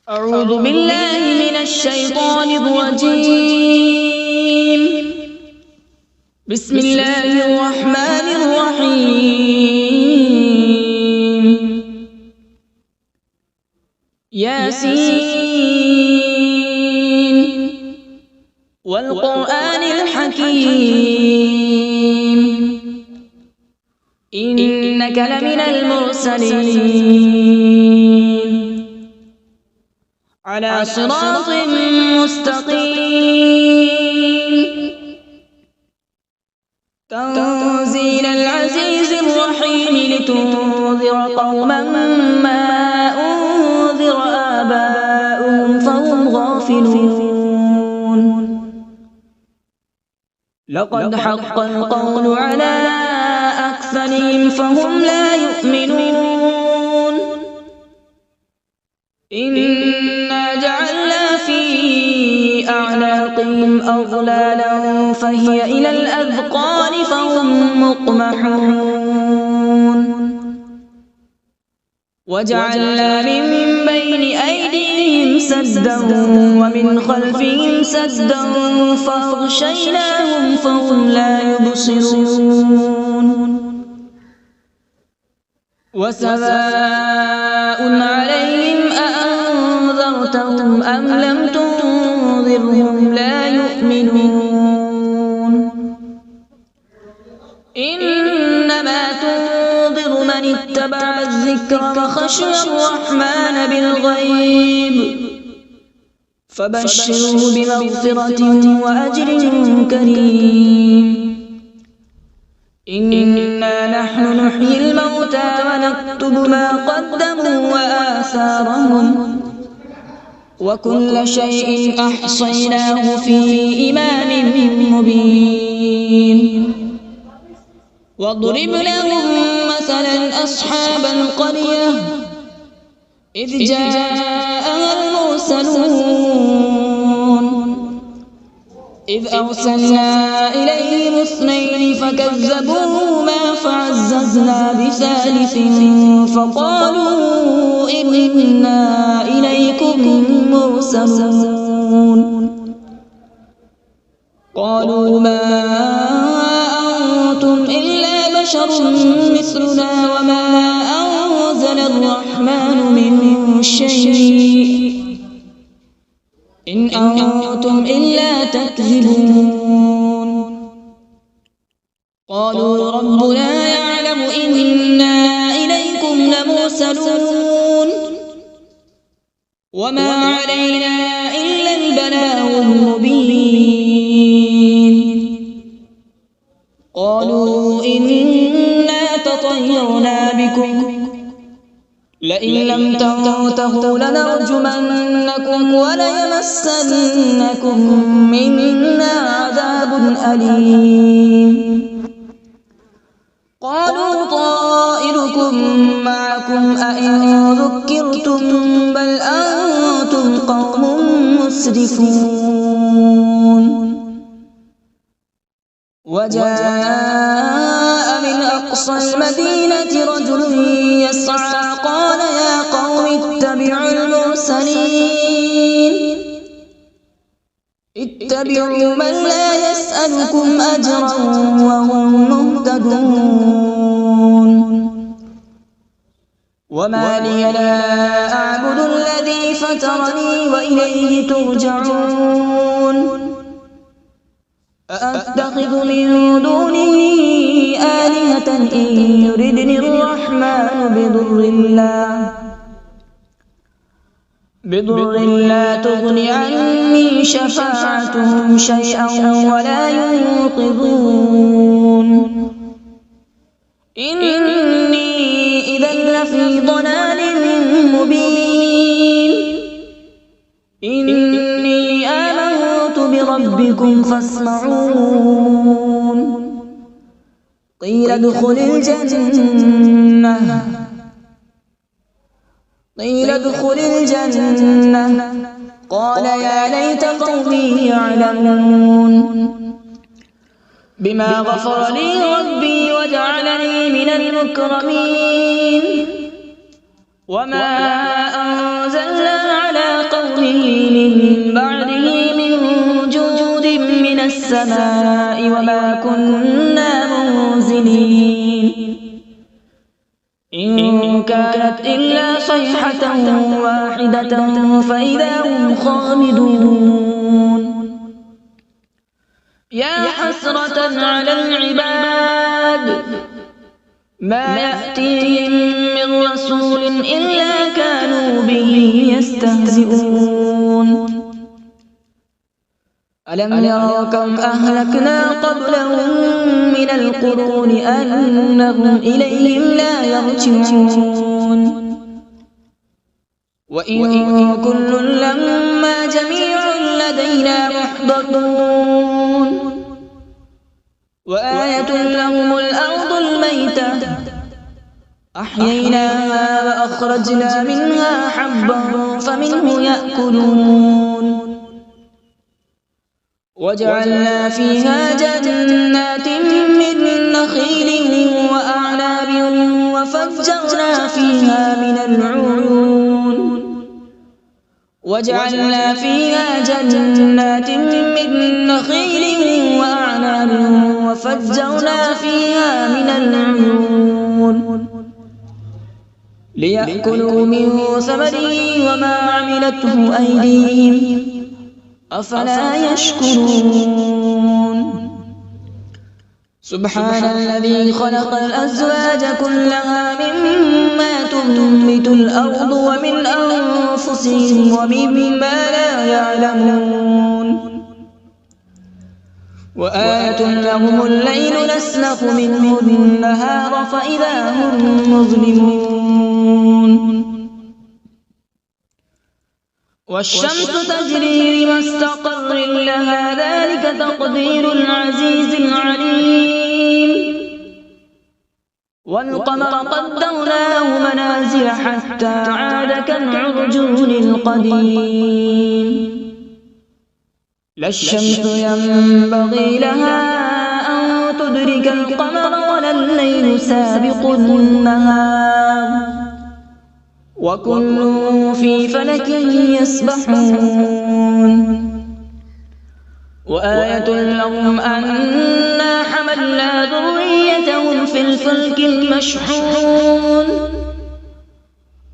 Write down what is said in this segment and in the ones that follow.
أعوذ بالله من الشيطان الرجيم. بسم الله الرحمن الرحيم. ياسين والقرآن الحكيم إنك لمن المرسلين على صراط مستقيم. تنزيل العزيز الرحيم لتنذر قوما ما أنذر آباؤهم فهم غافلون. لقد حق القول على أكثرهم فهم لا يؤمنون. إنا جعلنا في أعناقهم أغلالا فهي إلى الأذقان فهم مقمحون. وجعلنا من بين أيديهم سدا ومن خلفهم سدا فأغشيناهم فهم لا يبصرون. وسواء عليهم أأنذرتهم أم لم تنذرهم لا يؤمنون. إنما تنذر من اتبع الذكر وخشي الرحمن بالغيب فبشره بمغفرة وأجر كريم. إنا نحن نحيي الموتى ونكتب ما قدموا وآثارهم وكل شيء أحصيناه في إمام مبين. واضرب لهم مثلا أصحاب القرية إذ جاءها المرسلون إذ أرسلنا إليهم اثنين فكذبوهما فعززنا بثالث فقالوا إنا إليكم مرسلون. قالوا ما أنتم إلا بشر مثلنا وما أنزل الرحمن من شيء إن أنتم إلا تكذبون. قالوا ربنا يعلم إنا إليكم لمرسلون وما علينا إلا البلاغ المبين. قالوا إنا تطيرنا بكم لئن لم تنتهوا لنرجمنكم وليمسنكم منا عذاب أليم. قالوا طائركم معكم أئن ذكرتم بل أنتم قوم مسرفون. وجاء من أقصى المدينة رجل يسعى قال يا قوم اتبعوا المرسلين اتبعوا من لا يسألكم أجرا وهم مهتدون. وما لي لا أعبد الذي فطرني وإليه ترجعون. أأتخذ من دونه آلهة إن يردني الرحمن بضر لا تغن عني شفاعتهم شيئا ولا ينقذون. إني إذا لفي ضلال مبين. إني آمنت بربكم فاسمعون. قيل ادخل الجنة قال يا ليت قومي يعلمون. بما غفر لي ربي وجعلني من المكرمين. وما أنزلنا على من بعده من جود من السماء وما كنا منزلين إن كانت إلا صيحة واحدة فإذا هم خامدون يا حسرة على العباد ما يأتيهم من رسول إلا كانوا به يستهزئون ألم يروا كم أهلكنا قبلهم من القرون أنهم إليهم لا يرجعون وإن كل لما جميع لدينا محضرون وآية لهم الأرض الميتة أحييناها وأخرجنا منها حبا فمنه يأكلون وجعلنا فيها جنات من نخيل وأعناب وفجرنا فيها من العيون وجعلنا فيها جنات من نخيل وأعناب وفجرنا فيها من العيون ليأكلوا من ثمره وما عملته أيديهم أفلا يشكرون سبحان الذي خلق الأزواج كلها مما تنبت الأرض ومن أنفسهم ومما لا يعلمون وآية لهم الليل نسلخ منه النهار فإذا هم مظلمون والشمس تجري لمستقر لها ذلك تقدير العزيز العليم والقمر قدرناه منازل حتى عاد كالعرجون القديم لا الشمس ينبغي لها أن تدرك القمر ولا الليل سابق النهار وكل في فلك يسبحون وآية لهم أنا حملنا ذريتهم في الفلك المشحون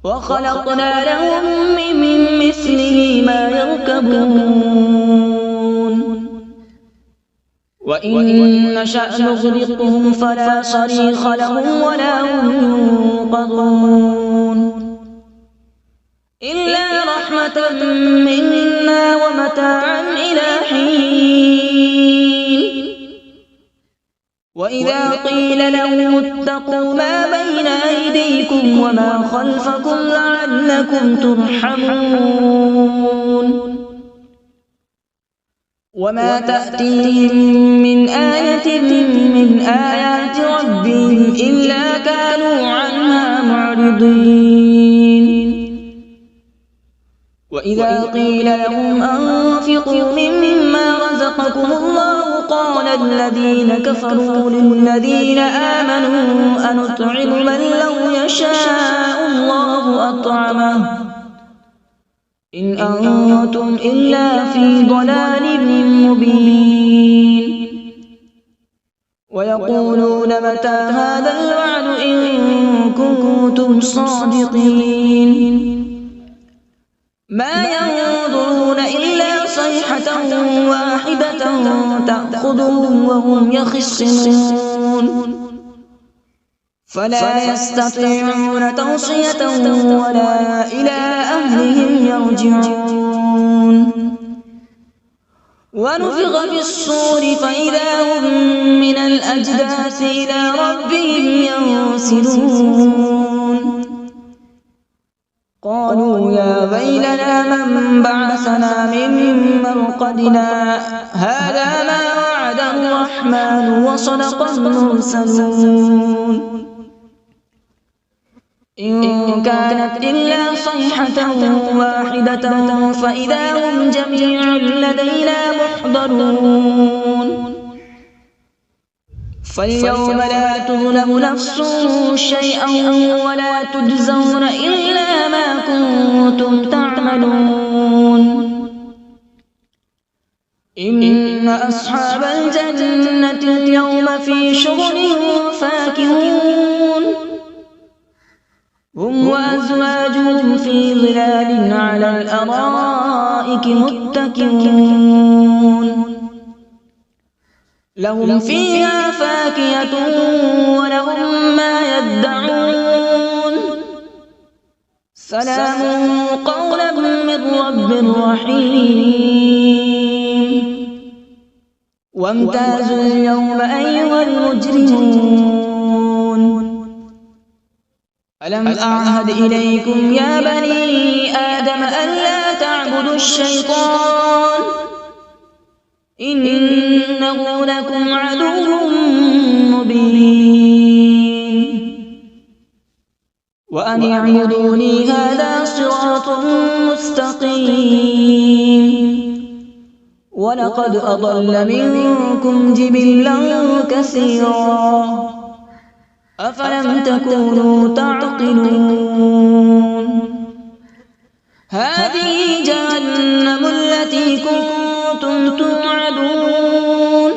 وخلقنا لهم من مثله ما يركبون وإن نشأ نغرقهم فلا صريخ لهم ولا هم ينقذون إلا رحمة منا ومتاعا إلى حين وإذا قيل لهم اتقوا ما بين أيديكم وما خلفكم لعلكم ترحمون وما تأتيهم من آية من آيات ربهم إلا كانوا عنها معرضين وإذا قيل لهم أنفقوا مما رزقكم الله قال الذين كفروا للذين آمنوا أنطعم من لو يشاء الله أطعمه إن أنتم إلا في ضلال مبين ويقولون متى هذا الوعد إن كنتم صادقين ما ينظرون إلا صيحة واحدة تأخذهم وهم يخصمون فلا يستطيعون توصية ولا إلى أهلهم يرجعون ونفخ في الصور فإذا هم من الأجداث إلى ربهم ينسلون قالوا يا ويلنا من بعثنا من مرقدنا هذا ما وعد الرحمن وصدق المرسلون إن كانت إلا صيحة واحدة فإذا هم جميع لدينا محضرون فاليوم لا تظلم نفس شيئا ولا تجزون إلا ما كنتم تعملون إن أصحاب الجنة اليوم في شغل فاكهون هم وأزواجهم في ظلال على الأرائك متكئون لهم فيها فاكهة ولهم ما يدعون سلام قولا من رب رحيم وامتازوا اليوم أيها المجرمون ألم أعهد إليكم يا بني آدم ألا تعبدوا الشيطان إنه لكم عدو مبين وأن اعبدوني هذا صراط مستقيم ولقد أضل منكم جبلا كثيرا أفلم تكونوا تعقلون هذه جهنم التي كنتم توعدون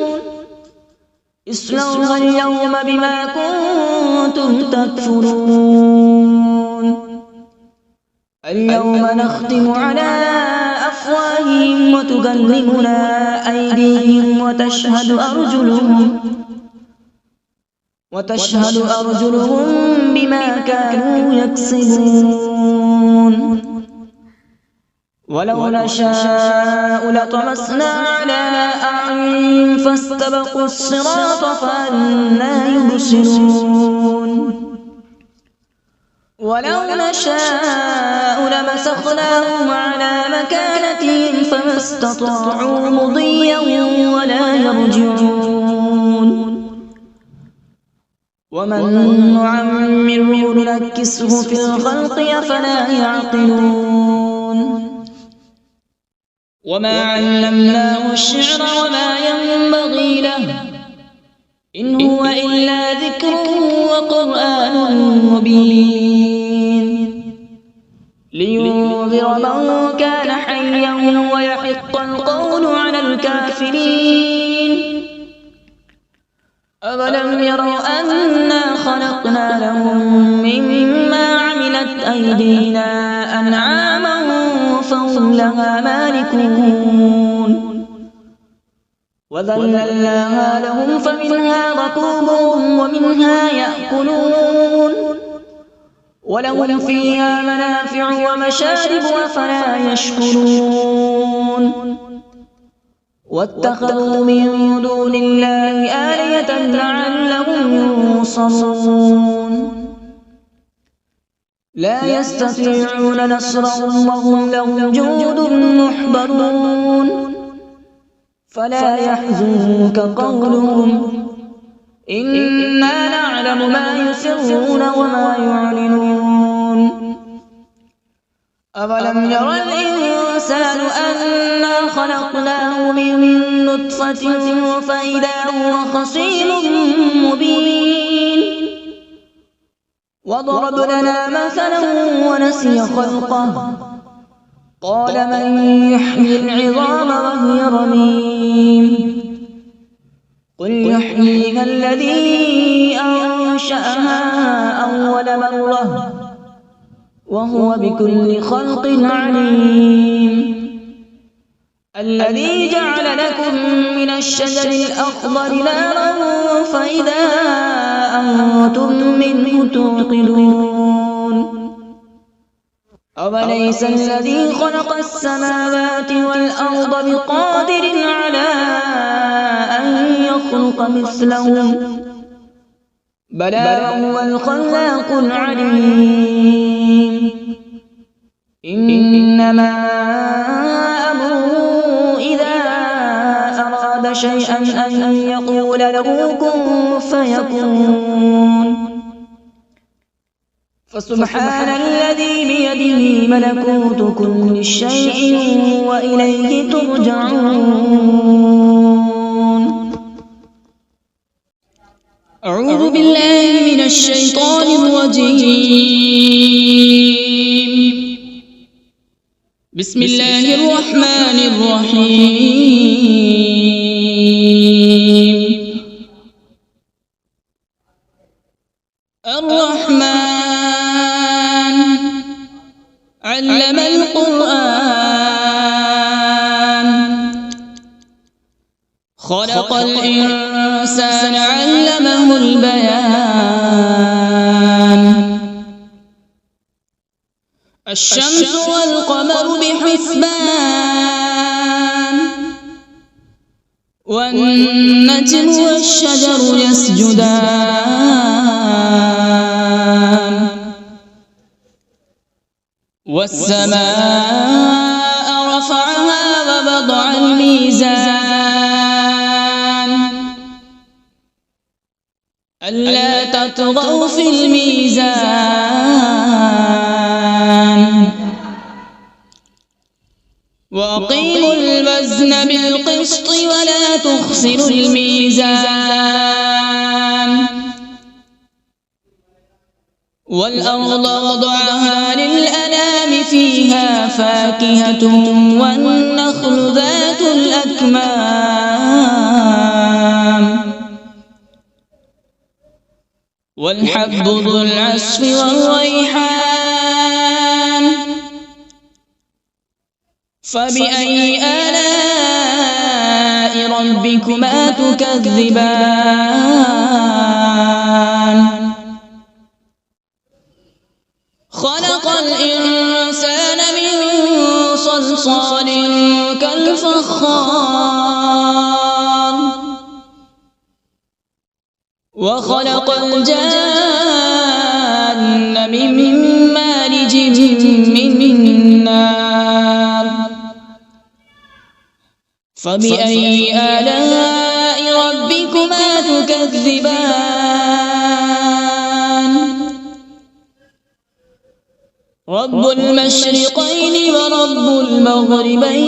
اصلوها اليوم بما كنتم تكفرون اليوم نختم على أفواههم وتكلمنا أيديهم وتشهد أرجلهم بما كانوا يكسبون ولو نشاء لطمسنا على أعينهم فاستبقوا الصراط فأنى يبصرون ولو نشاء لمسخناهم على مكانتهم فما استطاعوا مضيا ولا يرجعون ومن نعمره ننكسه في الخلق أفلا يعقلون وما علمناه الشعر وما ينبغي له إن هو إلا ذكر وقرآن مبين لينذر من كان حيا ويحق القول على الكافرين أولم يروا أنا خلقنا لهم مما عملت أيدينا أنعاما فهم لها مالكون وذللناها لهم فمنها ركوبهم ومنها يأكلون ولهم فيها منافع ومشارب أفلا يشكرون واتخذوا من دون الله آلهة لعلهم ينصرون لا يستطيعون نصرهم وهم لهم جند محضرون فلا يحزنك قولهم إنا نعلم ما يسرون وما يعلنون أولم ير الإنسان أنا خلقناه من نطفة فإذا هو خصيم مبين وضرب لنا مثلا ونسي خلقه قال من يحيي العظام وهي رميم قل يحييها الذي أنشأها أول مرة وهو بكل خلق عليم الذي جعل لكم من الشجر الأخضر نارا فإذا أنتم منه توقدون أوليس الذي خلق السماوات والأرض بقادر على أن يخلق مثلهم بلى هو الخلاق العليم إنما أمره إذا أراد شيئا أن يقول له كن فيكون فسبحان الذي بيده ملكوت كل شيء وإليه ترجعون أعوذ بالله من الشيطان الرجيم بسم الله الرحمن الرحيم. الرحمن علم القرآن، خلق الإنسان علمه البيان. الشمس والقمر بحسبان، والنجم والشجر يسجدان. والسماء رفعها ووضع الميزان، ألا تطغوا في الميزان. وأقيموا الوزن بالقسط ولا تخسروا الميزان. والأرض وضعها للأنام، فيها فاكهة والنخل ذات الأكمام، والحب ذو العصف والريحان. فبأي آلاء ربكما تكذبان؟ خلق الإنسان من صلصال كالفخار، وخلق الجان من مارج من نار. فبأي آلاء ربكما تكذبان؟ رب المشرقين ورب المغربين.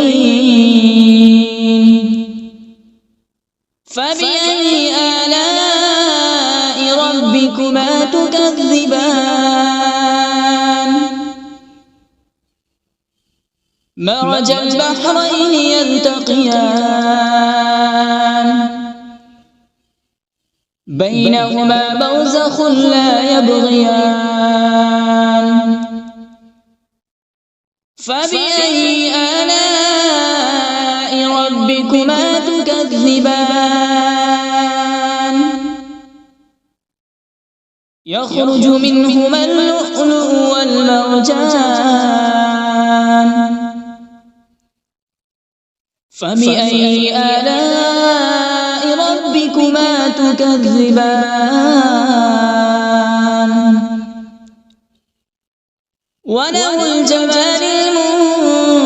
فبأي آلاء ربكما تكذبان؟ مرج البحرين يلتقيان، بينهما برزخ لا يبغيان. فبأي آلاء ربكما تكذبان؟ يخرج منهما اللؤلؤ والمرجان. فبأي آلاء ربكما تكذبان؟ وله الجوار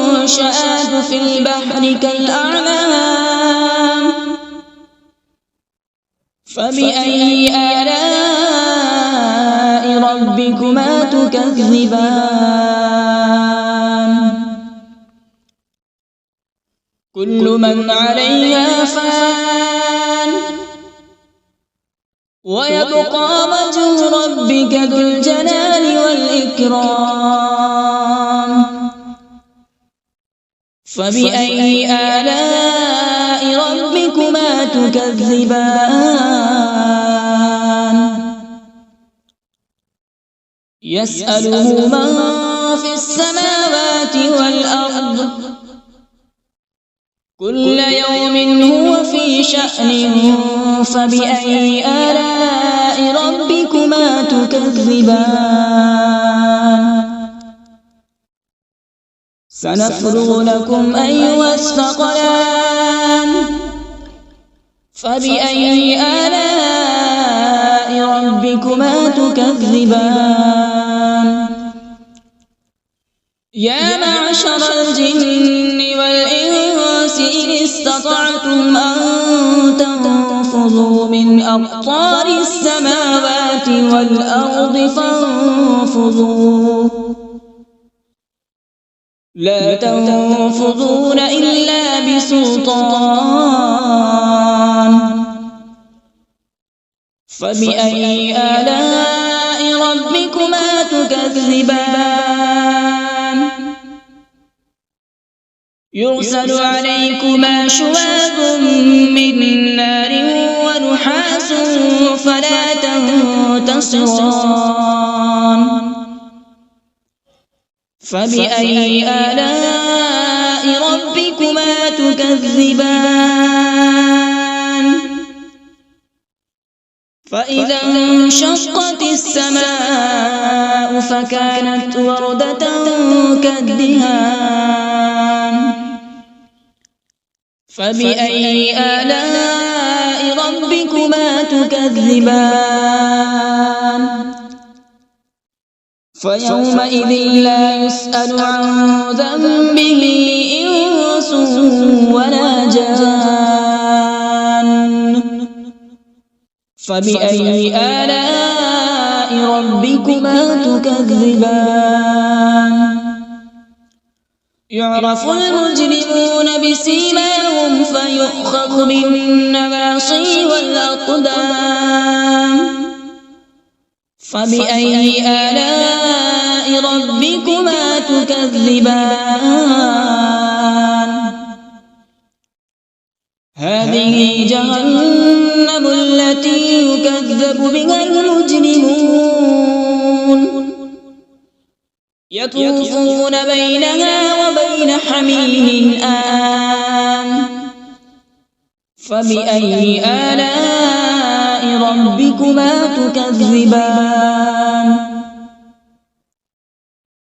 المنشآت في البحر كالأعلام. فبأي آلاء ربكما تكذبان؟ كل من عليها فان، ويبقى وجه ربك ذو الجلال والإكرام. فبأي آلاء ربكما تكذبان؟ يسأله من في السماوات والأرض، كل يوم هو في شأن. فبأي آلاء ربكما تكذبان؟ سنفرغ لكم أيها الثقلان. فبأي آلاء ربكما تكذبان؟ يا معشر الجن والإنس إن استطعتم أن تنفذوا من أقطار السماوات والأرض فانفذوا، لا تنفذون إلا بسلطان. فبأي آلاء ربكما تكذبان؟ يرسل عليكما شواظ من نار ونحاس فلا تنتصران فبأي آلاء ربكما تكذبان فإذا انشقت السماء فكانت وردة كالدهان فبأي آلاء ربكما تكذبان فيومئذ لا يسأل عن ذنبه إنس ولا جان فبأي آلاء ربكما تكذبان يعرف المجرمون بسيماهم فيؤخذ بالنواصي والأقدام فبأي آلاء ربكما تكذبان هذه جهنم التي يكذب بها المجرمون يطوفون بينها وبين حميم آن فبأي آلاء ربكما تكذبان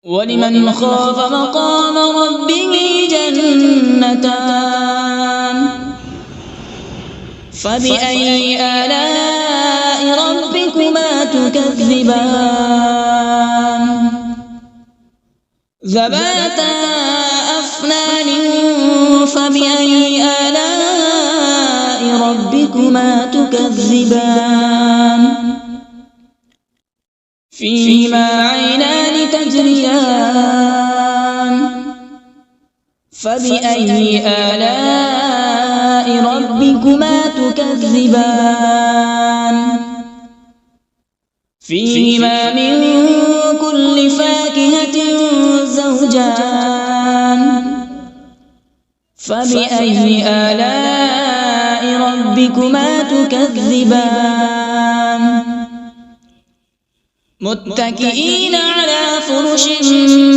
ولمن خاف مقام ربه جنتان فبأي آلاء ربكما تكذبان ذواتا أفنان فبأي آلاء ربكما تكذبان فيهما عينان تجريان فبأي آلاء ربكما تكذبان فيهما من كل فاكهة زوجان فبأي آلاء ربكما تكذبان متكئين على فرش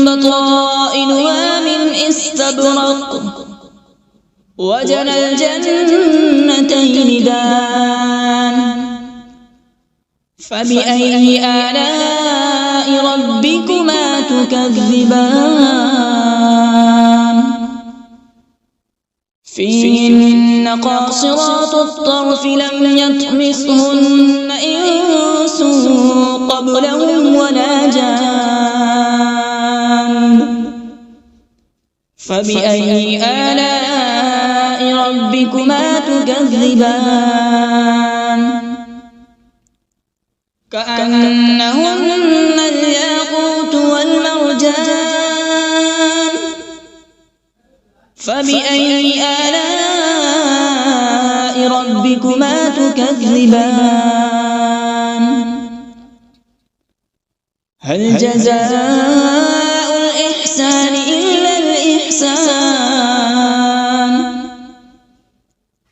بطائنها من استبرق وجنى الجنتين دان فبأي آلاء ربكما تكذبان فيهن قاصرات الطرف لم يطمثهن إنس قبلهم ولا جان فبأي آلاء ربكما تكذبان كأنهن الياقوت والمرجان فبأي آلاء ربكما تكذبان هل جزاء الإحسان إلا الإحسان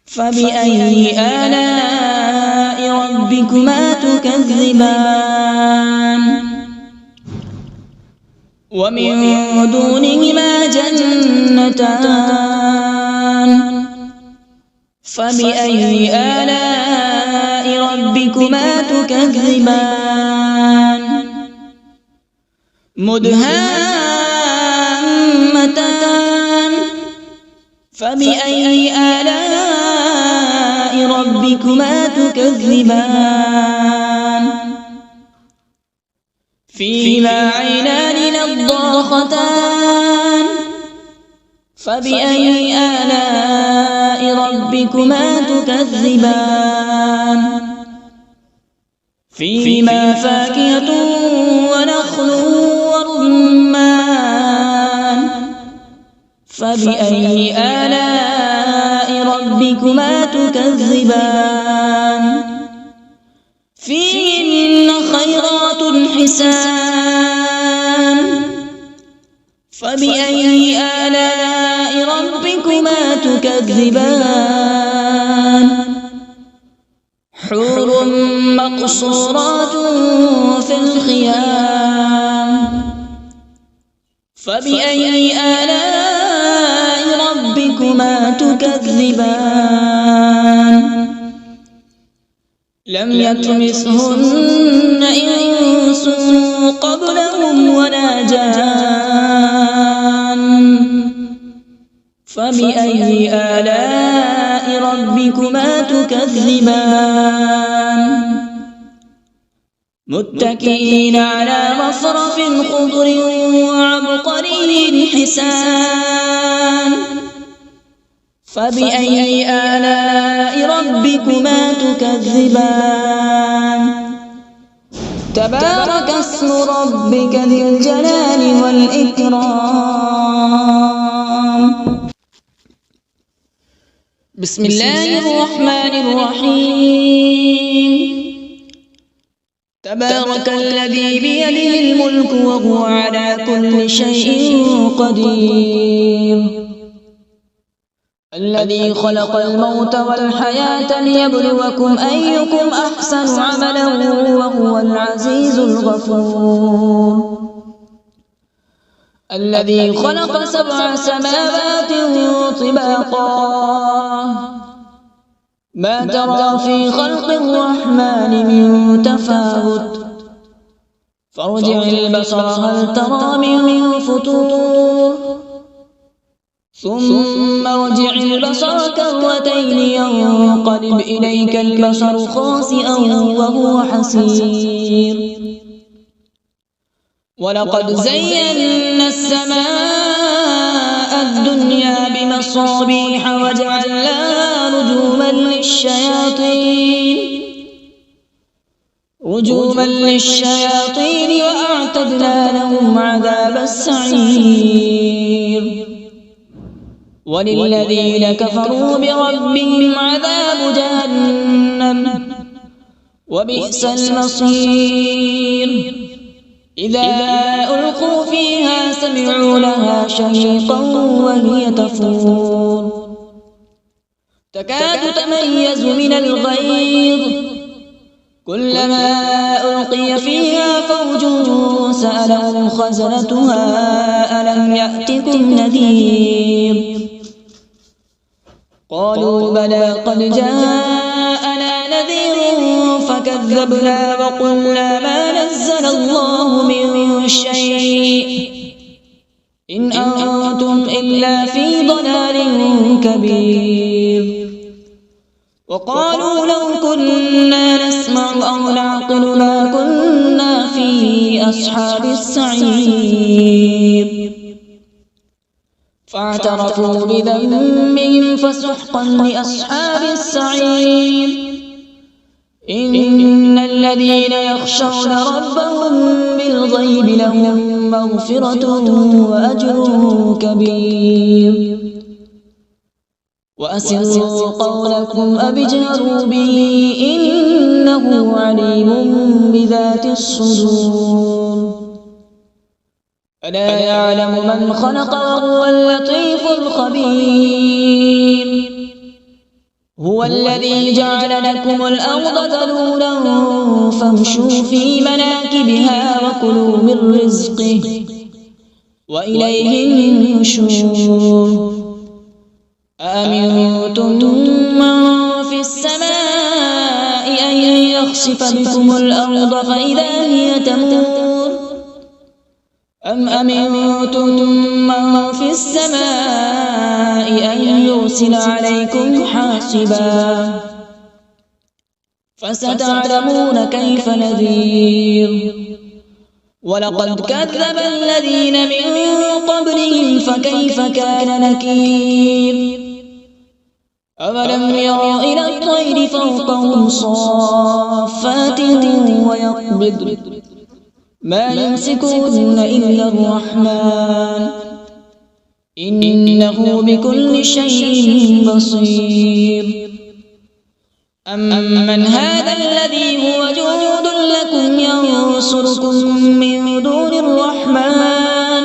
فبأي آلاء ربكما تكذبان ومن دونهما جنتان فبأي آلاء ربكما تكذبان مدهامتان فبأي آلاء ربكما تكذبان فيهما عينان نضاختان فبأي آلاء ربكما تكذبان فيهما فاكهة ونخل ورمان فبأي آلاء ربكما تكذبان فيهن خيرات حسان فبأي آلاء ربكما تكذبان حور مقصورات في الخيام فبأي آلاء ربكما تكذبان لم يطمثهن إنس قبلهم ولا جان فبأي آلاء ربكما تكذبان متكئين على مصرف خضر وعبقري حسان فبأي آلاء ربكما تكذبان تبارك اسم ربك ذي الجلال والإكرام بسم الله الرحمن الرحيم تبارك الذي بيده الملك وهو على كل شيء قدير الذي خلق الموت والحياة ليبلوكم أيكم أحسن عملا وهو العزيز الغفور الذي خلق 7 سماوات طباقا ما ترى في خلق الرحمن من تفاوت فارجع البصر هل ترى من فطور ثم ارجع البصر كرتين ينقلب إليك البصر خاسئا وهو حسير ولقد زينا السماء الدنيا بمصابيح وجعلناها رجوما للشياطين وأعتدنا لهم عذاب السعير وللذين كفروا بربهم عذاب جهنم وبئس المصير إذا ألقوا فيها سمعوا لها شهيقا وهي تفور تكاد تميز من الغيظ كلما ألقي فيها فوج سألهم خزنتها ألم يأتكم نذير قالوا بلى قد جاءنا نذير فكذبنا وقلنا ما نزل الله من شيء إن أنتم إلا في ضلال كبير وقالوا لو كنا نسمع أو نعقل ما كنا في أصحاب السعير فاعترفوا بذنبهم فسحقا لأصحاب السعير إن الذين يخشون ربهم بالغيب لهم مغفرة وأجر كبير وأسروا قولكم أو اجهروا به إنه عليم بذات الصدور ألا يعلم من خلق وهو اللطيف الخبير هو الذي جعل لكم الأرض ذلولا فامشوا في مناكبها وكلوا من رزقه وإليه النشور أأمنتم من في السماء أن يخسف بكم الأرض فإذا هي تمور أم أمنتم من في السماء أن يرسل عليكم حاصبا فستعلمون كيف نذير ولقد كذب الذين من قبلهم فكيف كان نكير أولم يروا إلى الطير فوقهم صافات ويقبض ما يمسكون إلا الرحمن إنه بكل شيء بصير أمن هذا الذي هو جند لكم ينصركم من دون الرحمن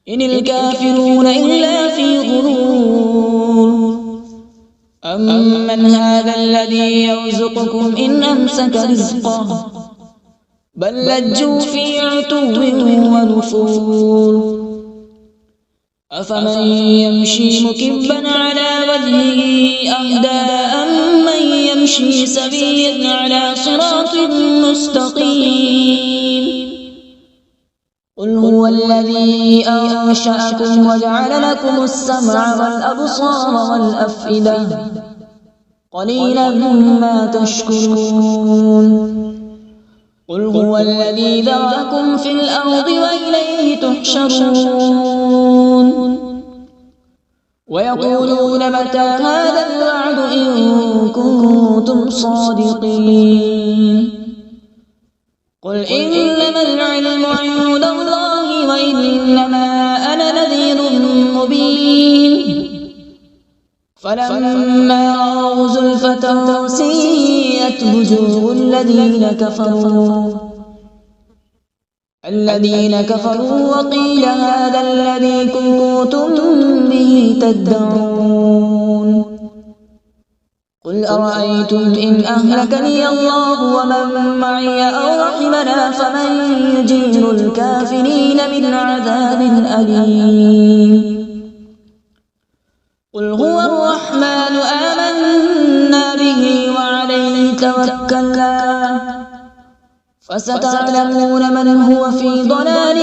إن الكافرون إلا في غرور أمن هذا الذي يرزقكم إن أمسك رزقه بل لجوا في عتو ونفور أفمن يمشي مكبا على وجهه أهدى أمن يمشي سويا على صراط مستقيم قل هو الذي أنشأكم وجعل لكم السمع والأبصار والأفئدة قليلا ما تشكرون قل هو الذي ذرأكم في الأرض وإليه تحشرون ويقولون متى هذا الوعد إن كنتم صادقين قل إنما العلم عند الله وإنما أنا نذير مبين فلما رأوا زلفة سيئت وجوه الذين كفروا وقيل هذا الذي كنتم به تدعون قل أرأيتم إن أهلكني الله ومن معي أو رحمنا فمن يجير الكافرين من عذاب أليم قل هو الرحمن آمنا به وعليه توكلنا فستعلمون من هو في ضلال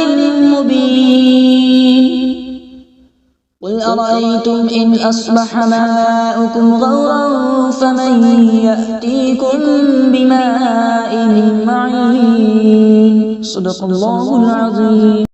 مبين قل أرأيتم إن أصبح ماؤكم غورا فمن يأتيكم بماء معين صدق الله العظيم.